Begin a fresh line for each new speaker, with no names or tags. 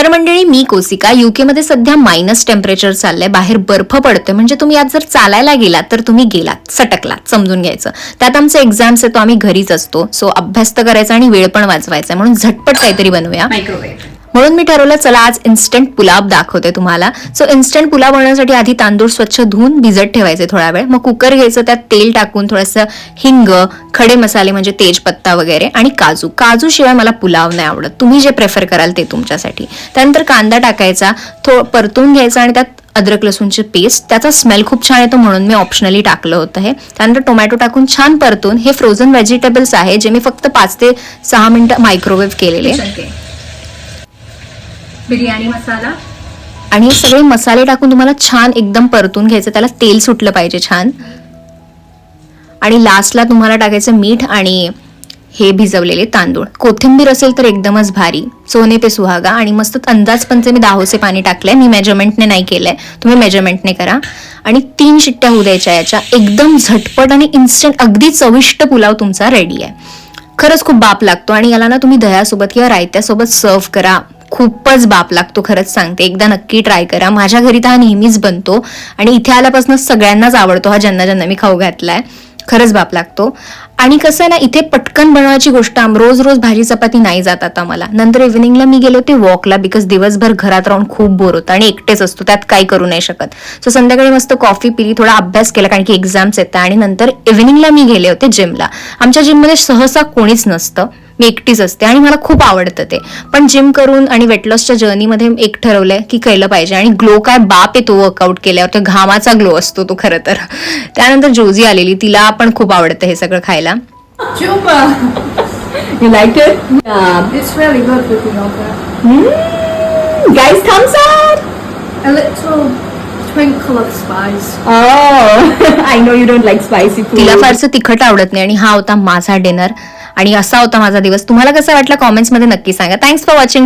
तर मंडळी, मी कोसिका. UK मध्ये सध्या मायनस टेम्परेचर चाललंय, बाहेर बर्फ पडतोय. म्हणजे तुम्ही आज जर चालायला गेलात तर तुम्ही गेलात, सटकलात, समजून घ्यायचं. त्यात आमचे एक्झाम्स आहे, तो आम्ही घरीच असतो. सो अभ्यास तर करायचा आणि वेळ पण वाचवायचा, म्हणून झटपट काहीतरी बनवूया. म्हणून मी ठरवलं, चला आज इन्स्टंट पुलाव दाखवते तुम्हाला. सो इन्स्टंट पुलाव बनवण्यासाठी आधी तांदूळ स्वच्छ धुवून भिजत ठेवायचे थोडा वेळ. मग कुकर घ्यायचं, त्यात तेल टाकून थोडंसं हिंग, खडे मसाले म्हणजे तेजपत्ता वगैरे आणि काजू शिवाय मला पुलाव नाही आवडत. तुम्ही जे प्रेफर कराल ते तुमच्यासाठी. त्यानंतर कांदा टाकायचा, परतून घ्यायचा आणि त्यात अद्रक लसूणची पेस्ट. त्याचा स्मेल खूप छान येतो म्हणून मी ऑप्शनली टाकलं होतं हे. त्यानंतर टोमॅटो टाकून छान परतून, हे फ्रोझन व्हेजिटेबल्स आहे जे मी फक्त 5 ते 6 मिनिटं मायक्रोवेव्ह केलेले.
बिर्याणी मसाला
आणि हे सगळे मसाले टाकून तुम्हाला छान एकदम परतून घ्यायचं, त्याला तेल सुटलं पाहिजे छान. आणि लास्टला तुम्हाला टाकायचं मीठ आणि हे भिजवलेले तांदूळ. कोथिंबीर असेल तर एकदमच भारी, सोने पे सुहागा. आणि मस्त अंदाजपंचे मी 10 होसे पाणी टाकलंय, मी मेजरमेंटने नाही केलंय, तुम्ही मेजरमेंटने करा. आणि 3 शिट्ट्या होऊ द्यायच्या याच्या. एकदम झटपट आणि इन्स्टंट अगदी चविष्ट पुलाव तुमचा रेडी आहे. खरंच खूप बाप लागतो आणि याला ना तुम्ही दह्यासोबत किंवा रायत्यासोबत सर्व करा. खूपच बाप लागतो, खरंच सांगते. एकदा नक्की ट्राय करा. माझ्या घरी तर हा नेहमीच बनतो आणि इथे आल्यापासून सगळ्यांनाच आवडतो हा, ज्यांना मी खाऊ घातलाय. खरंच बाप लागतो. आणि कसं आहे ना, इथे पटकन बनवायची गोष्ट, रोज रोज भाजी चपाती नाही जात आता मला. नंतर इव्हिनिंगला मी गेले होते वॉकला, बिकॉज दिवसभर घरात राहून खूप बोर होतं आणि एकटेच असतो, त्यात काही करू नाही शकत. सो संध्याकाळी मस्त कॉफी पिली, थोडा अभ्यास केला कारण की एक्झाम्स येतात. आणि नंतर इव्हिनिंगला मी गेले होते जिमला. आमच्या जिममध्ये सहसा कोणीच नसतं, मी एकटीच असते आणि मला खूप आवडतं ते. पण जिम करून आणि वेट लॉसच्या जर्नीमध्ये एक ठरवलंय की केलं पाहिजे. आणि ग्लो काय बाप येतो वर्कआउट केल्यावर, तो घामाचा ग्लो असतो तो खरं तर. त्यानंतर जोजी आलेली, तिला पण खूप आवडतं हे सगळं खायला.
Chupa.
You liked it?
Yeah, it's really good with yogurt.
Guys, thumbs up!
A little twinkle of spice.
Oh, I know you don't like spicy food.
तिला फारसं तिखट आवडत नाही. आणि हा होता माझा डिनर आणि असा होता माझा दिवस. तुम्हाला कसं वाटलं कॉमेंट्समध्ये नक्की सांगा. Thanks for watching.